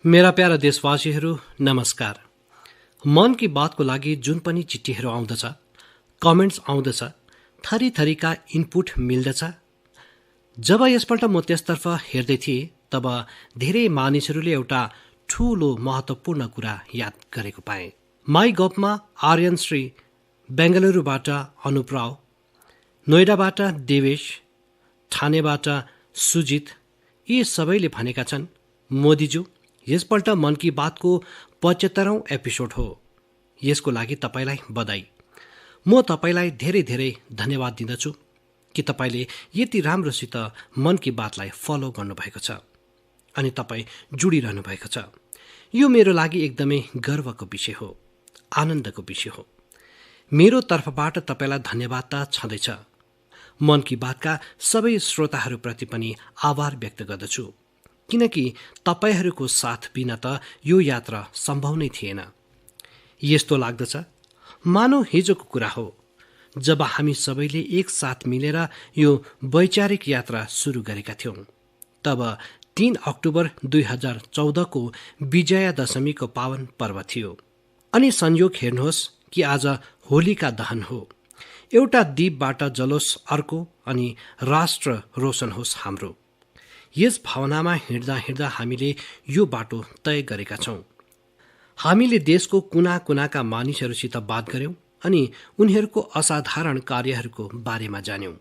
मेरा प्यारा देशवासीहरू नमस्कार। मन की बातको लागि जुन पनि चिठीहरू आउँदछ, कमेन्ट्स आउँदछ, थरीथरीका इनपुट मिल्दछ। जब यसपल्ट म त्यसतर्फ हेर्दै थिएँ तब धेरै मानिसहरूले एउटा ठूलो महत्त्वपूर्ण कुरा याद गरेको पाएँ। माई गफमा आर्यन श्री, बेङ्गलुरुबाट अनुप राव, नोएडाबाट देवेश, ठानेबाट सुजित, यी सबैले भनेका छन्, मोदीज्यू यसपल्ट मन की बातको 75औं एपिसोड हो। यसको लागि तपाईलाई बधाई। म तपाईलाई धेरै धेरै धन्यवाद दिँदछु कि तपाईले यति राम्रोसित मन की बातलाई फलो गर्नुभएको छ अनि तपाईँ जुडिरहनु भएको छ। यो मेरो लागि एकदमै गर्वको विषय हो, आनन्दको विषय हो। मेरो तर्फबाट तपाईलाई धन्यवाद त छँदैछ। मन की बातका सबै श्रोताहरूप्रति पनि आभार व्यक्त गर्दछु, किनकि तपाईहरूको साथ बिना त यो यात्रा सम्भव नै थिएन। यस्तो लाग्दछ मानव हिजोको कुरा हो जब हामी सबैले एक साथ मिलेर यो वैचारिक यात्रा सुरु गरेका थियौं। तब 3 अक्टोबर 2014 को विजयादशमीको पावन पर्व थियो। अनि संयोग हेर्नुहोस् कि आज होलिका दहन हो। एउटा दीपबाट जलोस् अर्को अनि राष्ट्र रोशन होस् हाम्रो। यस भावनामा हिँड्दा हिँड्दा हामीले यो बाटो तय गरेका छौं। हामीले देशको कुना कुनाका मानिसहरूसित बात गर्यौं अनि उनीहरूको असाधारण कार्यहरूको बारेमा जान्यौं।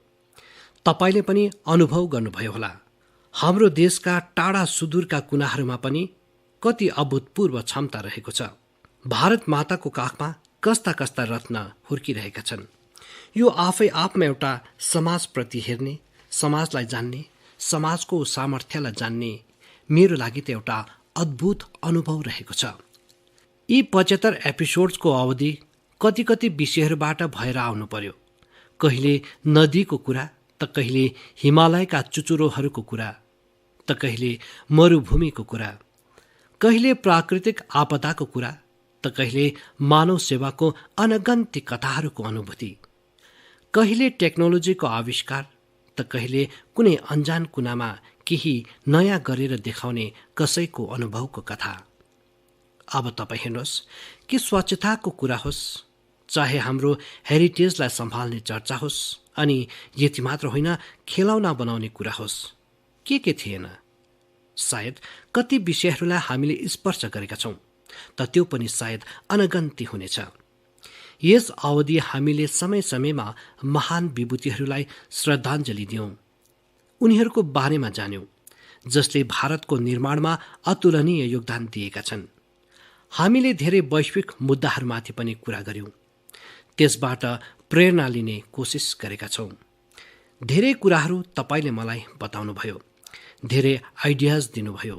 तपाईले पनि अनुभव गर्नुभयो होला, हाम्रो देशका टाढा सुदूरका कुनाहरूमा पनि कति अभूतपूर्व क्षमता रहेको छ। भारत माताको काखमा कस्ता कस्ता रत्न हुर्किरहेका छन्। यो आफै आफमा एउटा समाजप्रति हेर्ने, समाजलाई जान्ने, समाजको सामर्थ्यलाई जान्ने मेरो लागि त एउटा अद्भुत अनुभव रहेको छ। यी 75 एपिसोड्सको अवधि कति कति विषयहरूबाट भएर आउनु पर्यो। कहिले नदीको कुरा त कहिले हिमालयका चुचुरोहरूको कुरा त कहिले मरुभूमिको कुरा, कहिले प्राकृतिक आपदाको कुरा त कहिले मानव सेवाको अनगन्ती कथाहरूको अनुभूति, कहिले टेक्नोलोजीको आविष्कार त कहिले कुनै अनजान कुनामा केही नयाँ गरेर देखाउने कसैको अनुभवको कथा। अब तपाईँ हेर्नुहोस् कि स्वच्छताको कुरा होस्, चाहे हाम्रो हेरिटेजलाई सम्हाल्ने चर्चा होस्, अनि यति मात्र होइन खेलौना बनाउने कुरा होस्, के थिएन। सायद कति विषयहरूलाई हामीले स्पर्श गरेका छौं, त त्यो पनि सायद अनगन्ती हुनेछ। यस अवधि हामीले समय समयमा महान विभूतिहरूलाई श्रद्धाञ्जली दियौं, उनीहरूको बारेमा जान्यौं जसले भारतको निर्माणमा अतुलनीय योगदान दिएका छन्। हामीले धेरै वैश्विक मुद्दाहरूमाथि पनि कुरा गर्यौं, त्यसबाट प्रेरणा लिने कोसिस गरेका छौं। धेरै कुराहरू तपाईले मलाई बताउनुभयो, धेरै आइडियाज दिनुभयो।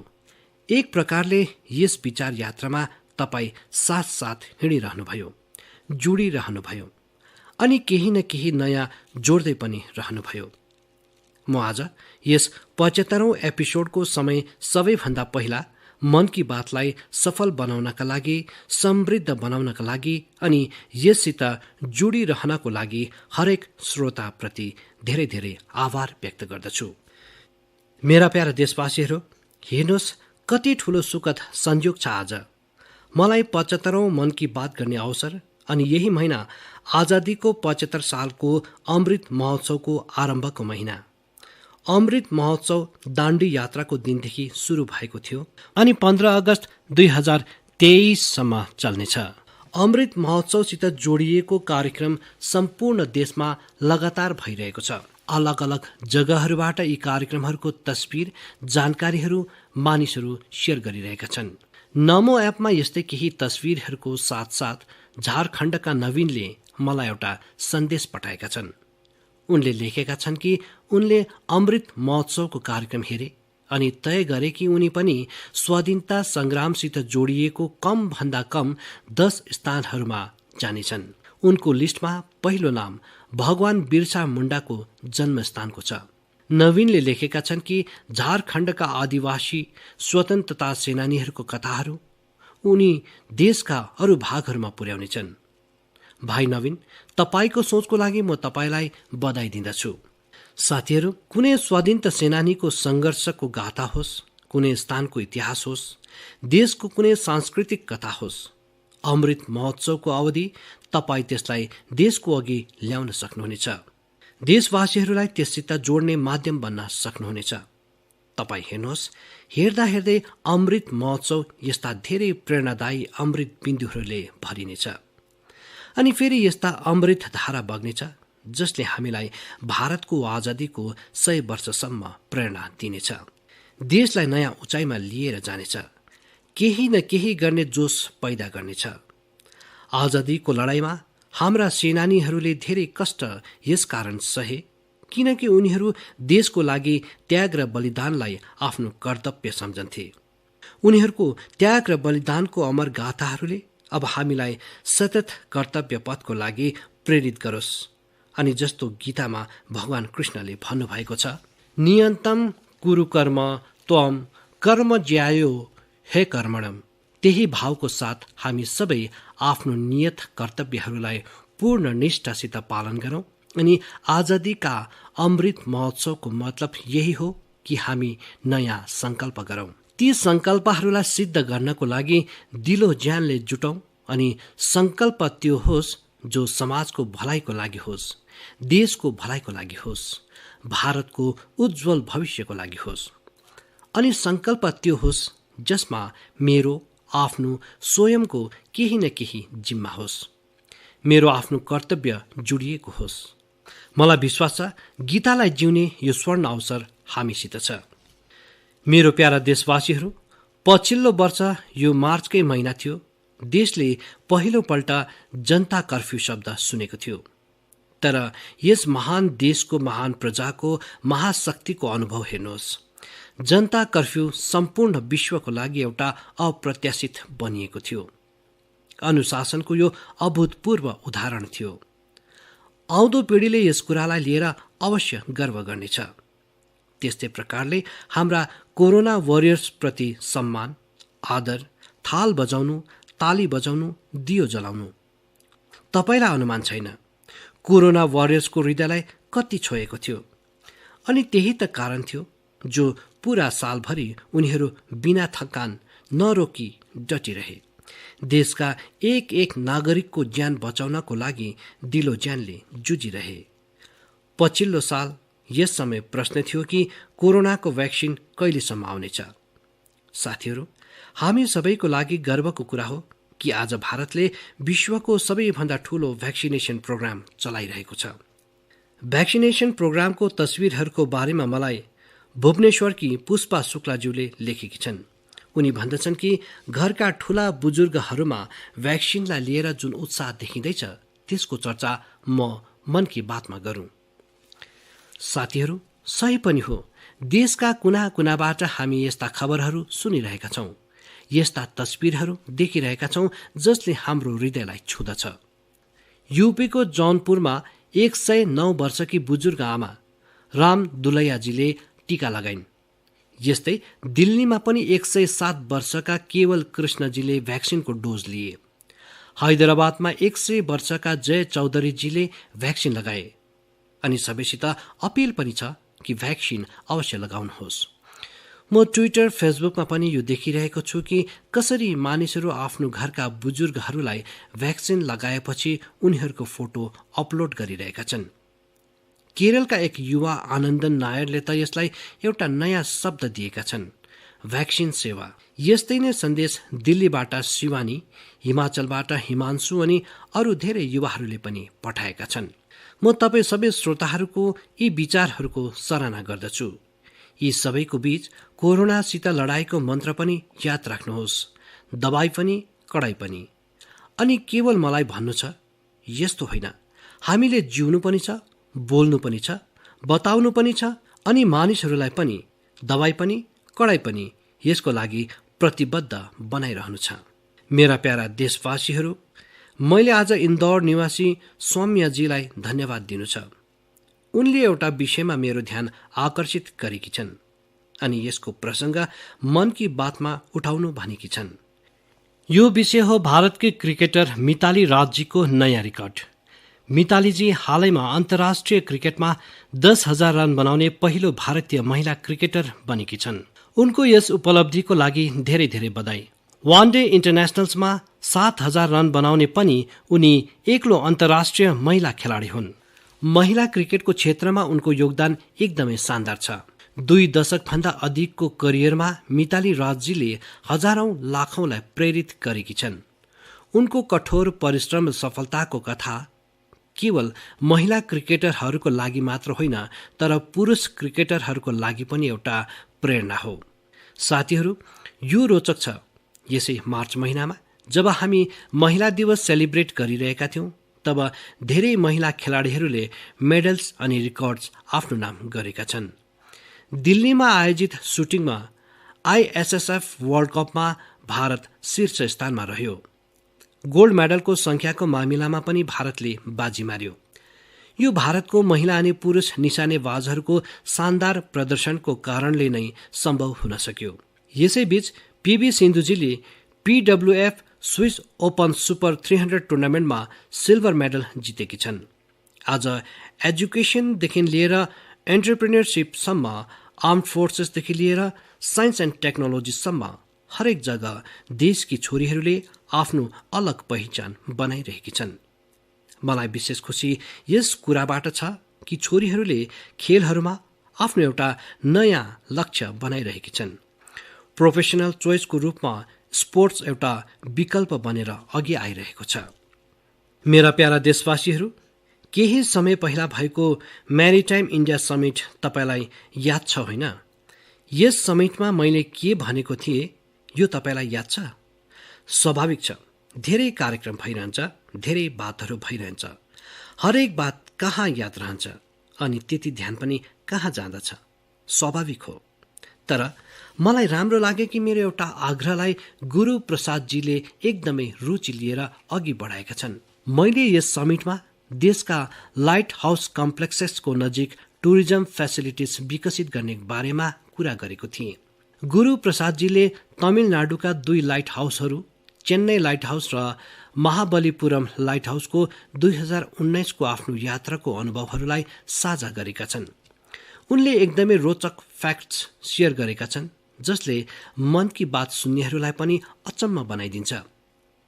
एक प्रकारले यस विचार यात्रामा तपाईँ साथ साथ हिँडिरहनुभयो, जुडिरहनुभयो अनि केही न केही नयाँ जोड्दै पनि रहनुभयो। म आज यस 75औं एपिसोडको समय सबैभन्दा पहिला मन की बातलाई सफल बनाउनका लागि, समृद्ध बनाउनका लागि अनि यससित जुडिरहनको लागि हरेक श्रोताप्रति धेरै धेरै आभार व्यक्त गर्दछु। मेरा प्यारा देशवासीहरू, हेर्नुहोस् कति ठूलो सुखद संयोग छ आज मलाई 75औं मन की बात गर्ने अवसर अनि यही महिना आजादीको 75 सालको अमृत महोत्सवको आरम्भको महिना। अमृत महोत्सव दाण्डी यात्राको दिनदेखि सुरु भएको थियो अनि 15 अगस्त 2023 सम्म चल्नेछ। अमृत महोत्सवसित जोडिएको कार्यक्रम सम्पूर्ण देशमा लगातार भइरहेको छ। अलग अलग जग्गाहरूबाट यी कार्यक्रमहरूको तस्बिर, जानकारीहरू मानिसहरू सेयर गरिरहेका छन्। नमो एपमा यस्तै केही तस्बिरहरूको साथसाथ झारखण्डका नवीनले मलाई एउटा सन्देश पठाएका छन्। उनले लेखेका छन् कि उनले अमृत महोत्सवको कार्यक्रम हेरे अनि तय गरे कि उनी पनि स्वाधीनता संग्रामसित जोडिएको कम भन्दा कम 10 स्थानहरूमा जानेछन्। उनको लिस्टमा पहिलो नाम भगवान बिरसा मुण्डाको जन्मस्थानको छ। नवीनले लेखेका छन् कि झारखण्डका आदिवासी स्वतन्त्रता सेनानीहरूको कथाहरू उनी देशका अरू भागहरूमा पुर्याउनेछन्। भाइ नवीन, तपाईको सोचको लागि म तपाईलाई बधाई दिँदछु। साथीहरू, कुनै स्वाधीनता सेनानीको संघर्षको गाथा होस्, कुनै स्थानको इतिहास होस्, देशको कुनै सांस्कृतिक कथा होस्, अमृत महोत्सवको अवधि तपाईँ त्यसलाई देशको अघि ल्याउन सक्नुहुनेछ। देशवासीहरूलाई त्यससित जोड्ने माध्यम बन्न सक्नुहुनेछ। तपाईँ हेर्नुहोस्, हेर्दा हेर्दै अमृत महोत्सव यस्ता धेरै प्रेरणादायी अमृत बिन्दुहरूले भरिनेछ। अनि फेरि यस्ता अमृत धारा बग्नेछ जसले हामीलाई भारतको आजादीको 100 वर्षसम्म प्रेरणा दिनेछ। देशलाई नयाँ उचाइमा लिएर जानेछ। केही न केही गर्ने जोश पैदा गर्नेछ। आजादीको लडाईँमा हाम्रा सेनानीहरूले धेरै कष्ट यसकारण सहे किनकि उनीहरू देशको लागि त्याग र बलिदानलाई आफ्नो कर्तव्य सम्झन्थे। उनीहरूको त्याग र बलिदानको अमर गाथाहरूले अब हामीलाई सतत कर्तव्य पथको लागि प्रेरित गरोस्। अनि जस्तो गीतामा भगवान कृष्णले भन्नुभएको छ, नियन्तम कुरु कर्म त्वम कर्म ज्यायो हे कर्मणम। त्यही भावको साथ हामी सबै आफ्नो नियत कर्तव्यहरूलाई पूर्ण निष्ठासित पालन गरौँ। अनि आजादीका अमृत महोत्सवको मतलब यही हो कि हामी नयाँ सङ्कल्प गरौँ। ती सङ्कल्पहरूलाई सिद्ध गर्नको लागि दिलो ज्यानले जुटौँ। अनि सङ्कल्प त्यो होस् जो समाजको भलाइको लागि होस्, देशको भलाइको लागि होस्, भारतको उज्जवल भविष्यको लागि होस्। अनि सङ्कल्प त्यो होस् जसमा मेरो आफ्नो स्वयंको केही न केही जिम्मा होस्, मेरो आफ्नो कर्तव्य जोडिएको होस्। मलाई विश्वास छ गीतालाई जिउने यो स्वर्ण अवसर हामीसित छ। मेरो प्यारा देशवासीहरू, पछिल्लो वर्ष यो मार्चकै महिना थियो, देशले पहिलोपल्ट जनता कर्फ्यू शब्द सुनेको थियो। तर यस महान देशको महान प्रजाको महाशक्तिको अनुभव हेर्नुहोस्। जनता कर्फ्यू सम्पूर्ण विश्वको लागि एउटा अप्रत्याशित बनिएको थियो। अनुशासनको यो अभूतपूर्व उदाहरण थियो। आउँदो पिँढीले यस कुरालाई लिएर अवश्य गर्व गर्नेछ। त्यस्तै प्रकारले हाम्रा कोरोना वरियर्स प्रति सम्मान, आदर, थाल बजाउनु, ताली बजाउनु, दियो जलाउनु। तपाईलाई अनुमान छैन कोरोना वरियर्सको हृदयलाई कति छोएको थियो। अनि त्यही त कारण थियो जो पूरा सालभरि उनीहरू बिना थकान नरोकी डटिरहे। देशका एक एक नागरिकको ज्यान बचाउनको लागि दिलो ज्यानले जुझिरहे। पछिल्लो साल यस समय प्रश्न थियो कि कोरोनाको भ्याक्सिन कहिलेसम्म आउनेछ। साथीहरू, हामी सबैको लागि गर्वको कुरा हो कि आज भारतले विश्वको सबैभन्दा ठूलो भ्याक्सिनेसन प्रोग्राम चलाइरहेको छ। भ्याक्सिनेसन प्रोग्रामको तस्विरहरूको बारेमा मलाई भुवनेश्वरकी पुष्पा शुक्लाज्यूले लेखेकी छन्। उनी भन्दछन् कि घरका ठूला बुजुर्गहरूमा भ्याक्सिनलाई लिएर जुन उत्साह देखिँदैछ त्यसको चर्चा म मन की बातमा गरौँ। साथीहरू, सही पनि हो। देशका कुना कुनाबाट हामी यस्ता खबरहरू सुनिरहेका छौँ, यस्ता तस्विरहरू देखिरहेका छौँ जसले हाम्रो हृदयलाई छुँदछ। यूपीको जौनपुरमा 109 वर्षकी बुजुर्ग आमा राम दुलैयाजीले टीका लगाइन्। यस्तै दिल्लीमा पनि 107 वर्षका केवल कृष्णजीले भ्याक्सिनको डोज लिए। हैदराबादमा 100 वर्षका जय चौधरीजीले भ्याक्सिन लगाए। अनि सबैसित अपिल पनि छ कि भ्याक्सिन अवश्य लगाउनुहोस्। म ट्विटर, फेसबुकमा पनि यो देखिरहेको छु कि कसरी मानिसहरू आफ्नो घरका बुजुर्गहरूलाई भ्याक्सिन लगाएपछि उनीहरूको फोटो अपलोड गरिरहेका छन्। केरलका एक युवा आनन्दन नायरले त यसलाई एउटा नयाँ शब्द दिएका छन्, भ्याक्सिन सेवा। यस्तै नै सन्देश दिल्लीबाट शिवानी, हिमाचलबाट हिमांशु अनि अरू धेरै युवाहरूले पनि पठाएका छन्। म तपाईँ सबै श्रोताहरूको यी विचारहरूको सराहना गर्दछु। यी सबैको बीच कोरोनासित लडाईँको मन्त्र पनि याद राख्नुहोस्, दबाई पनि कडाई पनि। अनि केवल मलाई भन्नु छ यस्तो होइन, हामीले जिउनु पनि छ, बोल्नु पनि छ, बताउनु पनि छ अनि मानिसहरूलाई पनि दबाई पनि कडाई पनि यसको लागि प्रतिबद्ध बनाइरहनु छ। मेरा प्यारा देशवासीहरू, मैले आज इन्दौर निवासी सौम्यजीलाई धन्यवाद दिनु छ। उनले एउटा विषयमा मेरो ध्यान आकर्षित गरेकी छन् अनि यसको प्रसङ्ग मन की बातमा उठाउनु भनेकी छन्। यो विषय हो भारतकी क्रिकेटर मिताली राजजीको नयाँ रेकर्ड। मितालीजी हालैमा अन्तर्राष्ट्रिय क्रिकेटमा 10,000 रन बनाउने पहिलो भारतीय महिला क्रिकेटर बनेकी छन्। उनको यस उपलब्धिको लागि धेरै धेरै बधाई। वान डे इन्टरनेसनल्समा 7,000 रन बनाउने पनि उनी एक्लो अन्तर्राष्ट्रिय महिला खेलाडी हुन्। महिला क्रिकेटको क्षेत्रमा उनको योगदान एकदमै शानदार छ। 2 दशकभन्दा अधिकको करियरमा मिताली राजजीले हजारौं लाखौंलाई प्रेरित गरेकी छन्। उनको कठोर परिश्रम र सफलताको कथा केवल महिला क्रिकेटरहरूको लागि मात्र होइन, तर पुरुष क्रिकेटरहरूको लागि पनि एउटा प्रेरणा हो। साथीहरू, यो रोचक छ, यसै मार्च महिनामा जब हामी महिला दिवस सेलिब्रेट गरिरहेका थियौं, तब धेरै महिला खेलाडीहरूले मेडल्स अनि रेकर्ड्स आफ्नो नाम गरेका छन्। दिल्लीमा आयोजित सुटिङमा आईएसएसएफ वर्ल्ड कपमा भारत शीर्ष स्थानमा रह्यो। गोल्ड मेडलको संख्याको मामिलामा पनि भारतले बाजी मार्यो। यो भारतको महिला अनि पुरुष निशानेबाजहरूको शानदार प्रदर्शनको कारणले नै सम्भव हुन सक्यो। यसैबीच पीवी सिन्धुजीले पीडब्ल्यूएफ स्विस ओपन सुपर 300 टुर्नामेन्टमा सिल्भर मेडल जितेकी छन्। आज एजुकेसनदेखि लिएर एन्टरप्रेन्योरसिपसम्म, आर्म्ड फोर्सेसदेखि लिएर साइन्स एन्ड टेक्नोलोजीसम्म हरेक जग्गा देशकी छोरीहरूले आफ्नो अलग पहिचान बनाइरहेकी छन्। मलाई विशेष खुसी यस कुराबाट छ कि छोरीहरूले खेलहरूमा आफ्नो एउटा नयाँ लक्ष्य बनाइरहेकी छन्। प्रोफेसनल चोइसको रूपमा स्पोर्ट्स एउटा विकल्प बनेर अघि आइरहेको छ। मेरा प्यारा देशवासीहरू, केही समय पहिला भएको म्यारिटाइम इन्डिया समिट तपाईलाई याद छ होइन? यस समिटमा मैले के भनेको थिएँ यो तपाईलाई याद छ? स्वाभाविक छ, धेरै कार्यक्रम भइरहन्छ, धेरै बातहरू भइरहन्छ। हरेक बात कहाँ याद रहन्छ अनि त्यति ध्यान पनि कहाँ जाँदछ, स्वाभाविक हो। तर मलाई राम्रो लाग्यो कि मेरो एउटा आग्रहलाई गुरु प्रसादजीले एकदमै रुचि लिएर अघि बढाएका छन्। मैले यस समिटमा देशका लाइट हाउस कम्प्लेक्सेसको नजिक टुरिज्म फेसिलिटिज विकसित गर्ने बारेमा कुरा गरेको थिएँ। गुरु प्रसादजीले तमिलनाडुका 2 लाइट हाउसहरू, चेन्नई लाइट हाउस र महाबलीपुरम लाइट हाउसको 2019 को आफ्नो यात्राको अनुभवहरूलाई साझा गरेका छन्। उनले एकदमै रोचक फ्याक्ट्स शेयर गरेका छन्, जसले मन की बात सुन्नेहरूलाई पनि अचम्म बनाइदिन्छ।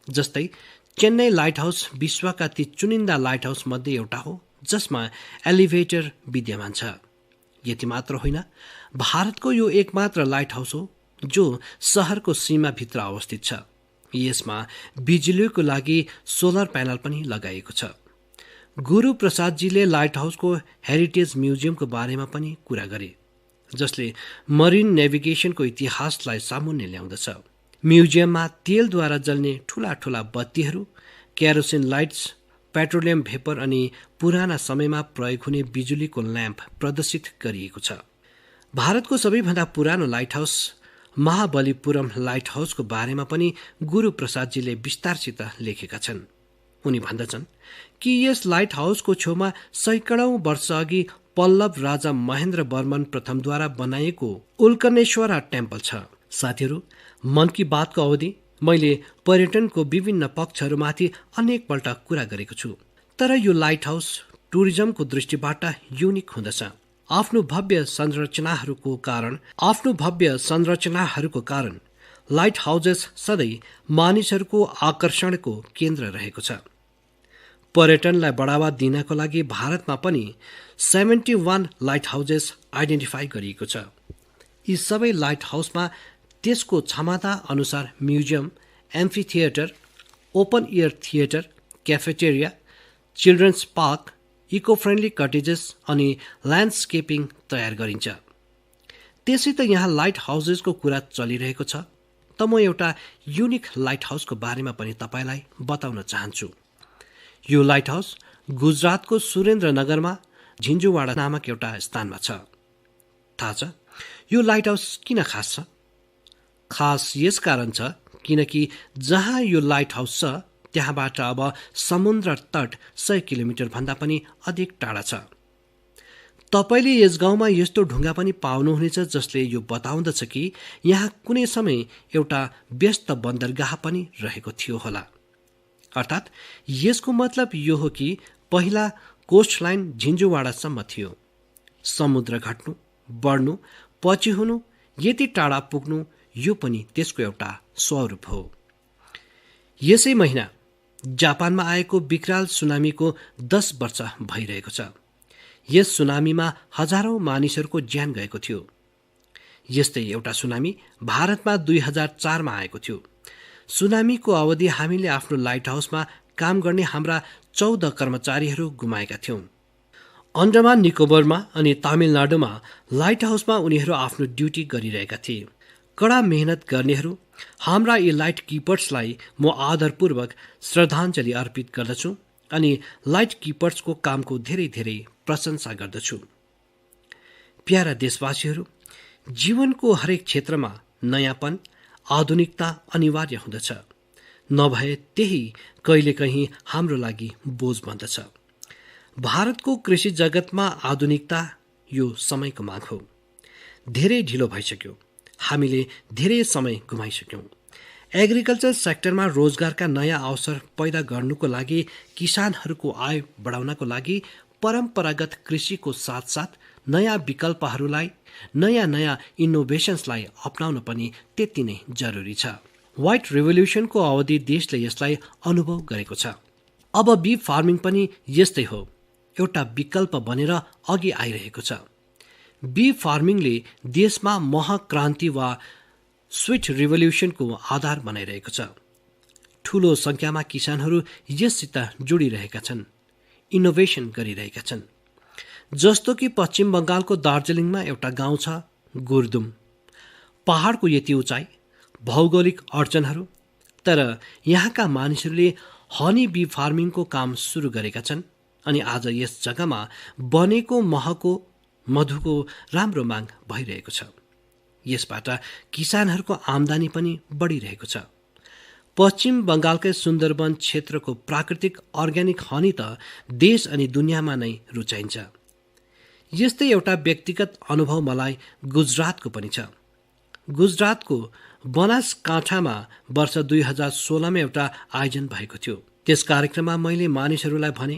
जस्तै चेन्नई लाइट हाउस विश्वका ती चुनिन्दा लाइट हाउस मध्ये एउटा हो जसमा एलिभेटर विद्यमान छ। यति मात्र होइन, भारतको यो एकमात्र लाइट हाउस हो जो शहरको सीमाभित्र अवस्थित छ। यसमा बिजुलीको लागि सोलर प्यानल पनि लगाइएको छ। गुरु प्रसादजीले लाइट हाउसको हेरिटेज म्युजियमको बारेमा पनि कुरा गरे, जसले मरिन नेभिगेसनको इतिहासलाई सामुन्ने ल्याउँदछ। म्युजियममा तेलद्वारा जल्ने ठूला ठूला बत्तीहरू, केरोसिन लाइट्स, पेट्रोलियम भेपर अनि पुराना समयमा प्रयोग हुने बिजुलीको ल्याम्प प्रदर्शित गरिएको छ। भारतको सबैभन्दा पुरानो लाइट हाउस महाबलीपुरम लाइट हाउसको बारेमा पनि गुरु प्रसादजीले विस्तारसित लेखेका छन्। उनी भन्दछन् कि यस लाइट हाउसको छेउमा सैकडौं वर्ष अघि पल्लव राजा महेन्द्र वर्मन प्रथमद्वारा बनाइएको उल्कनेश्वरा टेम्पल छ। साथीहरू, मन की बातको अवधि मैले पर्यटनको विभिन्न पक्षहरूमाथि अनेकपल्ट कुरा गरेको छु, तर यो लाइट हाउस टुरिज्मको दृष्टिबाट युनिक हुँदछ। आफ्नो भव्य संरचनाहरूको कारण लाइट हाउसेस सधैँ मानिसहरूको आकर्षणको केन्द्र रहेको छ। पर्यटनलाई बढावा दिनको लागि भारतमा पनि 71 लाइट हाउसेस आइडेन्टिफाई गरिएको छ। यी सबै लाइट हाउसमा त्यसको क्षमता अनुसार museum, amphitheatre, open air theatre, cafeteria, children's park, eco friendly cottages अनि ल्यान्डस्केपिङ तयार गरिन्छ। त्यसै त यहाँ लाइट हाउसेसको कुरा चलिरहेको छ, त म एउटा युनिक लाइट हाउसको बारेमा पनि तपाईलाई बताउन चाहन्छु। यो लाइट हाउस गुजरातको सुरेन्द्रनगरमा झिन्झुवाडा नामक एउटा स्थानमा छ। थाहा छ यो लाइट हाउस किन खास छ? खास यस कारण छ किनकि जहाँ यो लाइट हाउस छ त्यहाँबाट अब समुद्र तट 100 किलोमिटर भन्दा पनि अधिक टाढा छ। तपाईले यस गाउँमा यस्तो ढुङ्गा पनि पाउनुहुनेछ जसले यो बताउँदछ कि यहाँ कुनै समय एउटा व्यस्त बन्दरगाह पनि रहेको थियो होला। अर्थात् यसको मतलब यो हो कि पहिला कोस्टलाइन झिन्झुवाडासम्म थियो। समुद्र घट्नु, बढ्नु, पछि हुनु यति टाढा पुग्नु यो पनि त्यसको एउटा स्वरूप हो। यसै महिना जापानमा आएको विकराल सुनामीको 10 वर्ष भइरहेको छ। यस सुनामीमा हजारौं मानिसहरूको ज्यान गएको थियो। यस्तै एउटा सुनामी भारतमा 2004मा आएको थियो। सुनामीको अवधि हामीले आफ्नो लाइट हाउसमा काम गर्ने हाम्रा 14 कर्मचारीहरू गुमाएका थियौं। अन्डमान निकोबरमा अनि तमिलनाडुमा लाइट हाउसमा उनीहरू आफ्नो ड्युटी गरिरहेका थिए। कडा मेहनत गर्नेहरू हाम्रा यी लाइट किपर्सलाई म आदरपूर्वक श्रद्धाञ्जली अर्पित गर्दछु अनि लाइट किपर्सको कामको धेरै धेरै प्रशंसा गर्दछु। प्यारा देशवासीहरू, जीवनको हरेक क्षेत्रमा नयाँपन, आधुनिकता अनिवार्य हुँदछ। नभए त्यही कहिलेकहीँ हाम्रो लागि बोझ बन्दछ। भारतको कृषि जगतमा आधुनिकता यो समयको माग हो। धेरै ढिलो भइसक्यो। हामीले धेरै समय गुमाइसक्यौं। एग्रिकल्चर सेक्टरमा रोजगारका नयाँ अवसर पैदा गर्नुको लागि, किसानहरूको आय बढाउनको लागि परम्परागत कृषिको साथसाथ नयाँ विकल्पहरूलाई, नयाँ इनोभेशन्सलाई अपनाउन पनि त्यति नै जरुरी छ। व्हाइट रिभोल्युसनको अवधि देशले यसलाई अनुभव गरेको छ। अब बीफ फार्मिङ पनि यस्तै हो, एउटा विकल्प बनेर अघि आइरहेको छ। बीफ फार्मिङले देशमा महक्रान्ति वा स्वीट रिभोल्युसनको आधार बनाइरहेको छ। ठूलो संख्यामा किसानहरू यससित जोडिरहेका छन्, इनोभेसन गरिरहेका छन्। जस्तो कि पश्चिम बंगालको दार्जिलिङमा एउटा गाउँ छ गुरदुम। पहाडको यति उचाइ, भौगोलिक अडचनहरू, तर यहाँका मानिसहरूले हनी बी फार्मिङको काम सुरु गरेका छन् अनि आज यस जग्गामा बनेको मधुको राम्रो माग भइरहेको छ। यसबाट किसानहरूको आमदानी पनि बढिरहेको छ। पश्चिम बंगालकै सुन्दरवन क्षेत्रको प्राकृतिक अर्ग्यानिक हनी त देश अनि दुनियाँमा नै रुचाइन्छ। यस्तै एउटा व्यक्तिगत अनुभव मलाई गुजरातको पनि छ। गुजरातको बनासकाँठामा वर्ष 2016मा एउटा आयोजन भएको थियो। त्यस कार्यक्रममा मैले मानिसहरूलाई भने,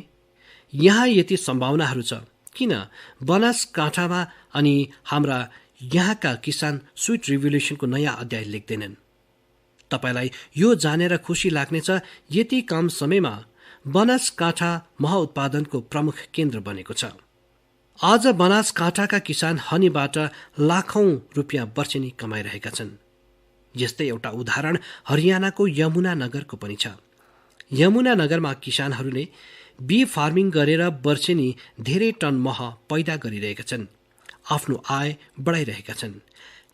यहाँ यति सम्भावनाहरू छ, किन बनासकाँठामा अनि हाम्रा यहाँका किसान स्वीट रिभोल्युसनको नयाँ अध्याय लेख्दैनन्? तपाईलाई यो जानेर खुसी लाग्नेछ, यति कम समयमा बनासकाँठा महउत्पादनको प्रमुख केन्द्र बनेको छ। आज बनासकाँठाका किसान हनीबाट लाखौं रुपियाँ वर्षेनी कमाइरहेका छन्। यस्तै एउटा उदाहरण हरियाणाको यमुना नगरको पनि छ। यमुना नगरमा किसानहरूले बी फार्मिङ गरेर वर्षेनी धेरै टन मह पैदा गरिरहेका छन्, आफ्नो आय बढाइरहेका छन्।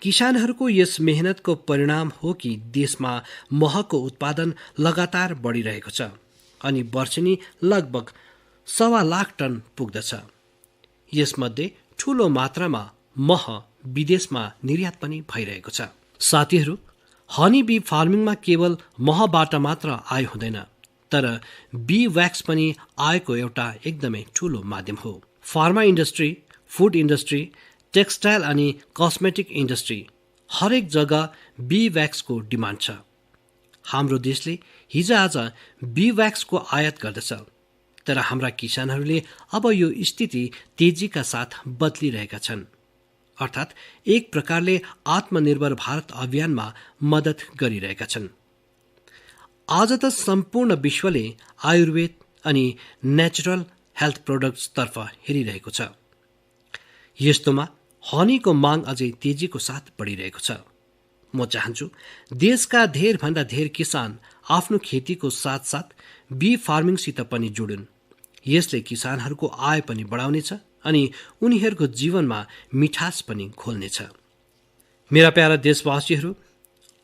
किसानहरूको यस मेहनतको परिणाम हो कि देशमा महको उत्पादन लगातार बढिरहेको छ अनि वर्षेनी लगभग 1.25 लाख टन पुग्दछ। यसमध्ये ठूलो मात्रामा मह विदेशमा निर्यात पनि भइरहेको छ। साथीहरू, हनी बी फार्मिङमा केवल महबाट मात्र आय हुँदैन, तर बी वैक्स पनि आयको एउटा एकदमै ठूलो माध्यम हो। Pharma industry, food industry, textile अनि कस्मेटिक इन्डस्ट्री हरेक जग्गा बी वैक्सको डिमान्ड छ। हाम्रो देशले हिजोआज बी वैक्सको आयात गर्दछ, तर हाम्रा किसानहरूले अब यो स्थिति तेजीका साथ बदलिरहेका छन्। अर्थात् एक प्रकारले आत्मनिर्भर भारत अभियानमा मद्दत गरिरहेका छन्। आज त सम्पूर्ण विश्वले आयुर्वेद अनि नेचुरल हेल्थ प्रोडक्ट्सतर्फ हेरिरहेको छ। यस्तोमा हनीको माग अझै तेजीको साथ बढिरहेको छ। म चाहन्छु देशका धेरभन्दा धेर किसान आफ्नो खेतीको साथसाथ बी फार्मिङसित पनि जोडुन्। यसले किसानहरूको आय पनि बढाउनेछ अनि उनीहरूको जीवनमा मिठास पनि घोल्नेछ। मेरा प्यारा देशवासीहरू,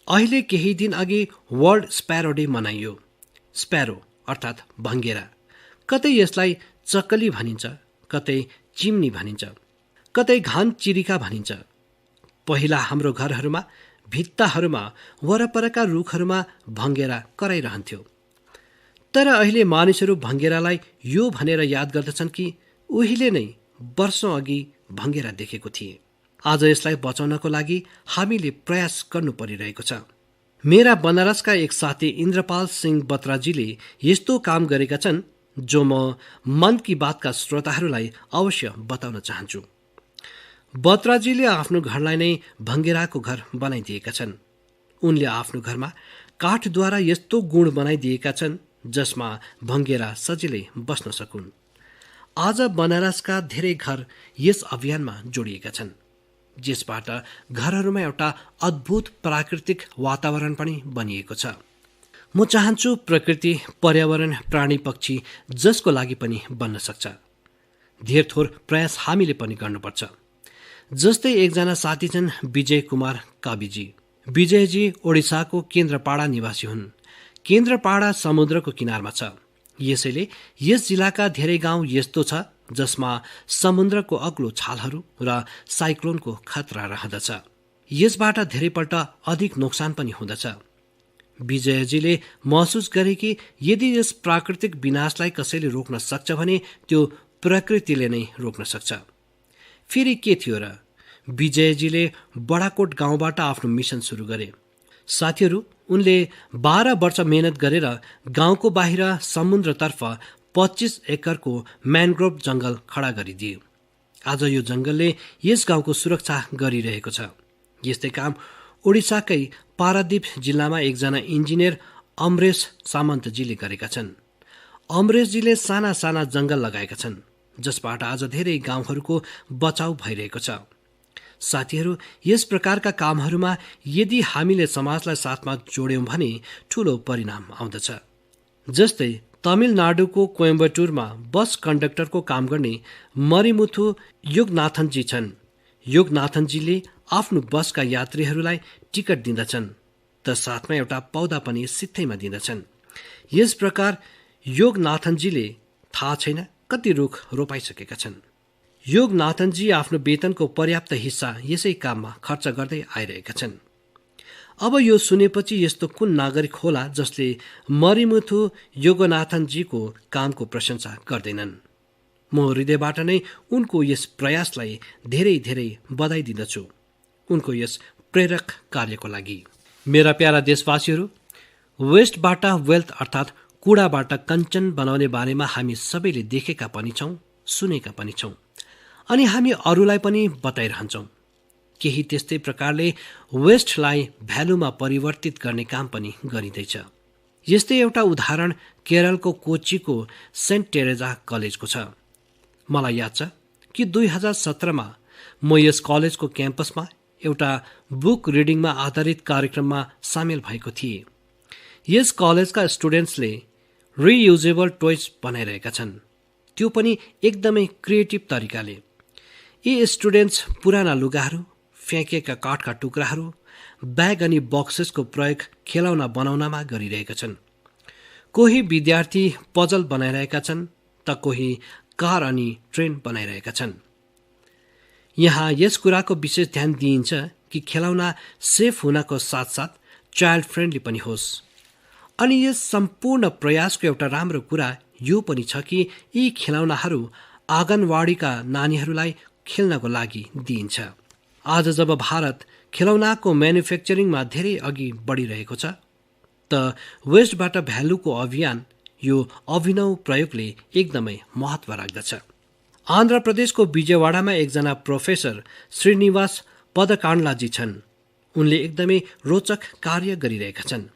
अहिले केही दिन अघि वर्ल्ड स्प्यारो डे मनाइयो। स्प्यारो अर्थात् भङ्गेरा। कतै यसलाई चक्कली भनिन्छ, कतै चिम्नी भनिन्छ, कतै घान चिरिका भनिन्छ। पहिला हाम्रो घरहरूमा, भित्ताहरूमा, वरपरका रुखहरूमा भङ्गेरा कराइरहन्थ्यो। तर अहिले मानिसहरू भङ्गेरालाई यो भनेर याद गर्दछन् कि उहिले नै वर्षौं अघि भङ्गेरा देखेको थिए। आज यसलाई बचाउनको लागि हामीले प्रयास गर्नु परिरहेको छ। मेरा बनारसका एक साथी इन्द्रपाल सिंह बत्राजीले यस्तो काम गरेका छन् जो म मन की बातका श्रोताहरूलाई अवश्य बताउन चाहन्छु। बत्राजीले आफ्नो घरलाई नै भङ्गेराको घर बनाइदिएका छन्। उनले आफ्नो घरमा काठद्वारा यस्तो गुण बनाइदिएका छन् जसमा भङ्गेरा सजिलै बस्न सकुन्। आज बनारसका धेरै घर यस अभियानमा जोडिएका छन्, जसबाट घरहरूमा एउटा अद्भुत प्राकृतिक वातावरण पनि बनिएको छ। म चाहन्छु प्रकृति, पर्यावरण, प्राणी पक्षी जसको लागि पनि बन्न सक्छ। धेर थोर प्रयास हामीले पनि गर्नुपर्छ। जस्तै एकजना साथी छन् विजय कुमार काबीजी। विजयजी ओडिसाको केन्द्रपाडा निवासी हुन्। केन्द्रपाडा समुद्रको किनारमा छ, यसैले यस जिल्लाका धेरै गाउँ यस्तो छ जसमा समुद्रको अग्लो छालहरू र साइक्लोनको खतरा रहँदछ। यसबाट धेरैपल्ट अधिक नोक्सान पनि हुँदछ। विजयजीले महसुस गरे कि यदि यस प्राकृतिक विनाशलाई कसैले रोक्न सक्छ भने त्यो प्रकृतिले नै रोक्न सक्छ। फेरि के थियो र? विजयजीले बडाकोट गाउँबाट आफ्नो मिसन सुरु गरे। साथीहरू, उनले 12 वर्ष मेहनत गरेर गाउँको बाहिर समुद्रतर्फ 25 एकरको म्यानग्रोभ जंगल खडा गरिदिए। आज यो जंगलले यस गाउँको सुरक्षा गरिरहेको छ। यस्तै काम ओडिसाकै पारादीप जिल्लामा एकजना इन्जिनियर अमरेश सामन्तजीले गरेका छन्। अमरेशजीले साना साना जंगल लगाएका छन्, जसबाट आज धेरै गाउँहरूको बचाउ भइरहेको छ। साथीहरू, यस प्रकारका कामहरूमा यदि हामीले समाजलाई साथमा जोड्यौं भने ठूलो परिणाम आउँदछ। जस्तै तमिलनाडुको कोयम्बटुरमा बस कन्डक्टरको काम गर्ने मरिमुथु योगनाथनजी छन्। योगनाथनजीले आफ्नो बसका यात्रीहरूलाई टिकट दिँदछन्, त साथमा एउटा पौधा पनि सित्तैमा दिँदछन्। यस प्रकार योगनाथनजीले थाहा छैन कति रुख रोपाइसकेका छन्। योगनाथनजी आफ्नो वेतनको पर्याप्त हिस्सा यसै काममा खर्च गर्दै आइरहेका छन्। अब यो सुनेपछि यस्तो कुन नागरिक होला जसले मरिमुथु योगनाथनजीको कामको प्रशंसा गर्दैनन्? म हृदयबाट नै उनको यस प्रयासलाई धेरै धेरै बधाई दिँदछु, उनको यस प्रेरक कार्यको लागि। मेरा प्यारा देशवासीहरू, वेस्टबाट वेल्थ अर्थात् कूडाबाट कञ्चन बनाउने बारेमा हामी सबैले देखेका पनि छौँ, सुनेका पनि छौँ, अनि हामी अरूलाई पनि बताइरहन्छौँ। केही त्यस्तै प्रकारले वेस्टलाई भ्यालुमा परिवर्तित गर्ने काम पनि गरिँदैछ। यस्तै एउटा उदाहरण केरलको कोच्चीको सेन्ट टेरेजा कलेजको छ। मलाई याद छ कि 2017मा म यस कलेजको क्याम्पसमा एउटा बुक रिडिङमा आधारित कार्यक्रममा सामेल भएको थिएँ। यस कलेजका स्टुडेन्ट्सले रियुजेबल टोयज बनाइरहेका छन्, त्यो पनि एकदमै क्रिएटिभ तरिकाले। यी स्टुडेन्ट्स पुराना लुगाहरू, फ्याँकिएका काठका टुक्राहरू, ब्याग अनि बक्सेसको प्रयोग खेलौना बनाउनमा गरिरहेका छन्। कोही विद्यार्थी पजल बनाइरहेका छन्, त कोही कार अनि ट्रेन बनाइरहेका छन्। यहाँ यस कुराको विशेष ध्यान दिइन्छ कि खेलौना सेफ हुनको साथसाथ चाइल्ड फ्रेन्डली पनि होस्। अनि यस सम्पूर्ण प्रयासको एउटा राम्रो कुरा यो पनि छ कि यी खेलौनाहरू आँगनवाडीका नानीहरूलाई खेल्नको लागि दिइन्छ। आज जब भारत खेलौनाको म्यानुफ्याक्चरिङमा धेरै अघि बढिरहेको छ, त वेस्टबाट भ्यालुको अभियान, यो अभिनव प्रयोगले एकदमै महत्त्व राख्दछ। आन्ध्र प्रदेशको विजयवाडामा एकजना प्रोफेसर श्रीनिवास पदकाण्डलाजी छन्। उनले एकदमै रोचक कार्य गरिरहेका छन्।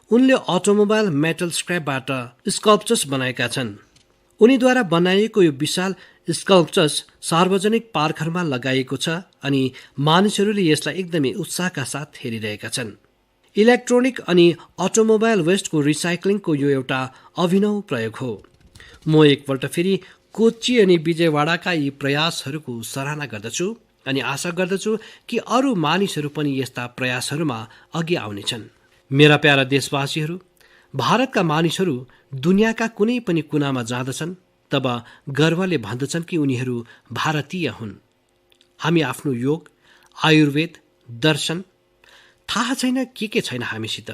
उनले अटोमोबाइल मेटल स्क्रैपबाट स्कल्पचर्स बनाएका छन्। उनीद्वारा बनाइएको यो विशाल स्कल्पचर्स सार्वजनिक पार्कहरूमा लगाइएको छ अनि मानिसहरूले यसलाई एकदमै उत्साहका साथ हेरिरहेका छन्। इलेक्ट्रोनिक अनि अटोमोबाइल वेस्टको रिसाइक्लिङको यो एउटा अभिनव प्रयोग हो। म एकपल्ट फेरि कोच्ची अनि विजयवाडाका यी प्रयासहरूको सराहना गर्दछु अनि आशा गर्दछु कि अरू मानिसहरू पनि यस्ता प्रयासहरूमा अघि आउनेछन्। मेरा प्यारा देशवासीहरू, भारतका मानिसहरू दुनियाँका कुनै पनि कुनामा जाँदछन् तब गर्वले भन्दछन् कि उनीहरू भारतीय हुन्। हामी आफ्नो योग, आयुर्वेद, दर्शन, थाहा छैन के छैन हामीसित,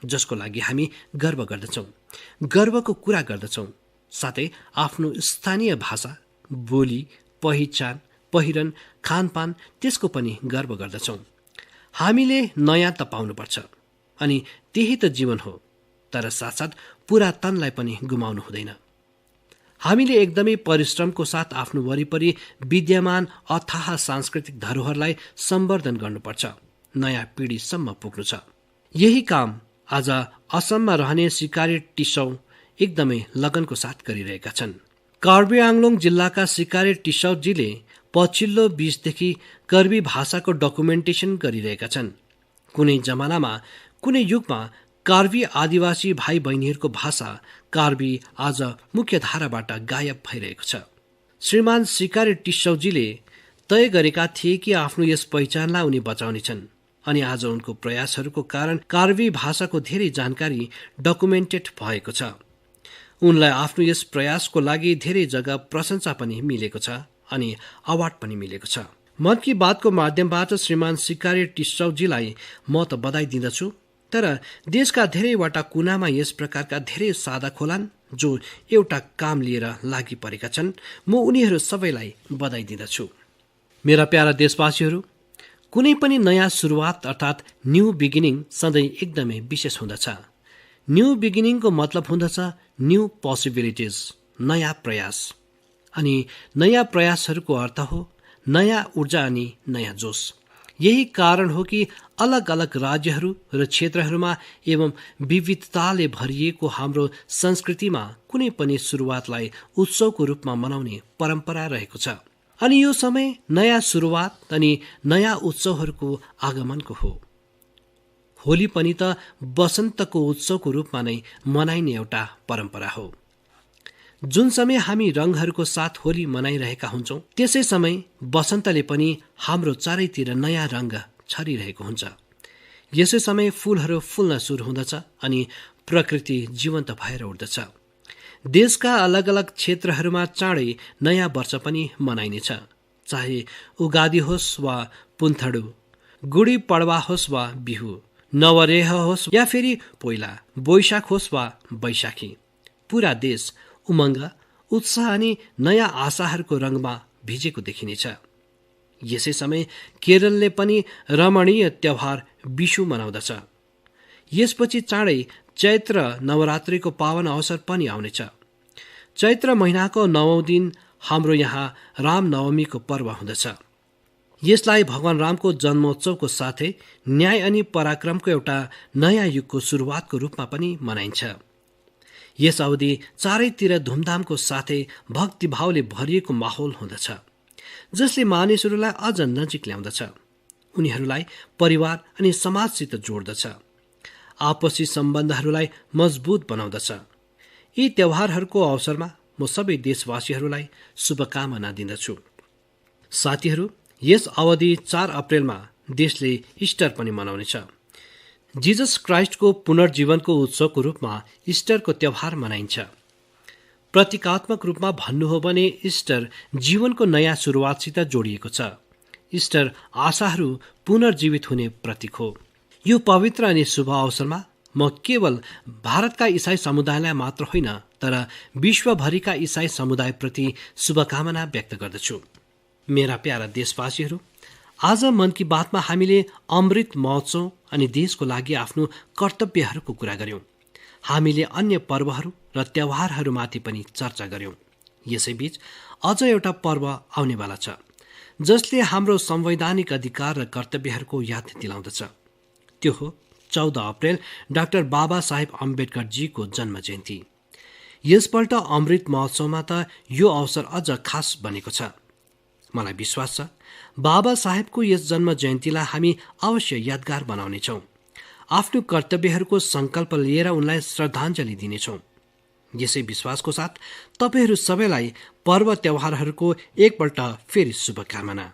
जसको लागि हामी गर्व गर्दछौँ, गर्वको कुरा गर्दछौँ। साथै आफ्नो स्थानीय भाषा, बोली, पहिचान, पहिरन, खानपान, त्यसको पनि गर्व गर्दछौँ। हामीले नयाँ त पाउनुपर्छ अनि त्यही त जीवन हो, तर साथसाथ पुरा तनलाई पनि गुमाउनु हुँदैन। हामीले एकदमै परिश्रमको साथ आफ्नो वरिपरि विद्यमान अथाह सांस्कृतिक धरोहरलाई सम्वर्धन गर्नुपर्छ, नयाँ पिढीसम्म पुग्नु छ। यही काम आज असममा रहने सिकारी टिसौ एकदमै लगनको साथ गरिरहेका छन्। कार्बी आङ्लोङ जिल्लाका सिकारी टिसौजीले पछिल्लो 20देखि कर्बी भाषाको डकुमेन्टेसन गरिरहेका छन्। कुनै जमानामा, कुनै युगमा कार्बी आदिवासी भाइ बहिनीहरूको भाषा कार्बी आज मुख्यधाराबाट गायब भइरहेको छ। श्रीमान सिकारी टिसौजीले तय गरेका थिए कि आफ्नो यस पहिचानलाई उनी बचाउनेछन्, अनि आज उनको प्रयासहरूको कारण कार्बी भाषाको धेरै जानकारी डकुमेन्टेड भएको छ। उनलाई आफ्नो यस प्रयासको लागि धेरै जग्गा प्रशंसा पनि मिलेको छ अनि अवार्ड पनि मिलेको छ। मन की बातको माध्यमबाट श्रीमान सिकारी टिसौजीलाई म त बधाई दिँदछु, तर देशका धेरैवटा कुनामा यस प्रकारका धेरै सादा खोलान् जो एउटा काम लिएर लागि परेका छन्। म उनीहरू सबैलाई बधाई दिँदछु। मेरा प्यारा देशवासीहरू, कुनै पनि नयाँ सुरुवात अर्थात् न्यू बिगिनिङ सधैँ एकदमै विशेष हुँदछ। न्यू बिगिनिङको मतलब हुँदछ न्यू पोसिबिलिटिज, नयाँ प्रयास। अनि नयाँ प्रयासहरूको अर्थ हो नयाँ ऊर्जा अनि नयाँ जोश। यही कारण हो कि अलग अलग राज्यहरू र क्षेत्रहरूमा एवं विविधताले भरिएको हाम्रो संस्कृतिमा कुनै पनि सुरुवातलाई उत्सवको रूपमा मनाउने परम्परा रहेको छ। अनि यो समय नयाँ सुरुवात अनि नयाँ उत्सवहरूको आगमनको हो। होली पनि त वसन्तको उत्सवको रूपमा नै मनाइने एउटा परम्परा हो। जुन समय हामी रङहरूको साथ होली मनाइरहेका हुन्छौँ, त्यसै समय वसन्तले पनि हाम्रो चारैतिर नयाँ रङ छरिरहेको हुन्छ। यसै समय फूलहरू फुल्न सुरु हुँदछ अनि प्रकृति जीवन्त भएर उठ्दछ। देशका अलग अलग क्षेत्रहरूमा चाँडै नयाँ वर्ष पनि मनाइनेछ, चाहे उगादी होस् वा पुन्थडु, गुडी पडवा होस् वा बिहु, नवरेह होस् या फेरि पोइला वैशाख होस् वा वैशाखी। पूरा देश उमङ्ग, उत्साह अनि नयाँ आशाहरूको रङमा भिजेको देखिनेछ। यसै समय केरलले पनि रमणीय त्योहार विशु मनाउँदछ। यसपछि चाँडै चैत्र नवरात्रिको पावन अवसर पनि आउनेछ। चैत्र महिनाको 9औं दिन हाम्रो यहाँ रामनवमीको पर्व हुँदछ। यसलाई भगवान रामको जन्मोत्सवको साथै न्याय अनि पराक्रमको एउटा नयाँ युगको सुरुवातको रूपमा पनि मनाइन्छ। यस अवधि चारैतिर धुमधामको साथै भक्तिभावले भरिएको माहौल हुँदछ, जसले मानिसहरूलाई अझ नजिक ल्याउँदछ, उनीहरूलाई परिवार अनि समाजसित जोड्दछ, आपसी सम्बन्धहरूलाई मजबुत बनाउँदछ। यी त्यौहारहरूको अवसरमा म सबै देशवासीहरूलाई शुभकामना दिँदछु। साथीहरू, यस अवधि 4 अप्रेलमा देशले इस्टर पनि मनाउनेछ। जिजस क्राइस्टको पुनर्जीवनको उत्सवको रूपमा इस्टरको त्यौहार मनाइन्छ। प्रतीकात्मक रूपमा भन्नु हो भने इस्टर जीवनको नयाँ सुरुवातसित जोडिएको छ। इस्टर आशाहरू पुनर्जीवित हुने प्रतीक हो। यो पवित्र अनि शुभ अवसरमा म केवल भारतका इसाई समुदायलाई मात्र होइन, तर विश्वभरिका इसाई समुदायप्रति शुभकामना व्यक्त गर्दछु। मेरा प्यारा देशवासीहरू, आज मन की बातमा हामीले अमृत महोत्सव अनि देशको लागि आफ्नो कर्तव्यहरूको कुरा गर्यौं। हामीले अन्य पर्वहरू र त्यौहारहरूमाथि पनि चर्चा गर्यौं। यसैबीच अझ एउटा पर्व आउनेवाला छ, जसले हाम्रो संवैधानिक अधिकार र कर्तव्यहरूको याद दिलाउँदछ। त्यो हो 14 अप्रेल डाक्टर बाबा साहेब अम्बेडकरजीको जन्म जयन्ती। यसपल्ट अमृत महोत्सवमा त यो अवसर अझ खास बनेको छ। मलाई विश्वास छ बाबा साहेबको यस जन्म जयन्तीलाई हामी अवश्य यादगार बनाउनेछौँ। आफ्नो कर्तव्यहरूको संकल्प लिएर उनलाई श्रद्धाञ्जली दिनेछौँ। यसै विश्वासको साथ तपाईहरू सबैलाई पर्व त्यौहारहरूको एकपल्ट फेरि शुभकामना।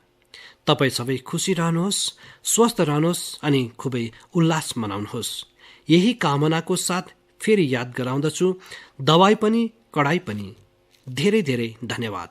तपाईँ सबै खुसी रहनुहोस्, स्वस्थ रहनुहोस् अनि खुबै उल्लास मनाउनुहोस्। यही कामनाको साथ फेरि याद गराउँदछु, दवाई पनि कडाई पनि। धेरै धेरै धन्यवाद।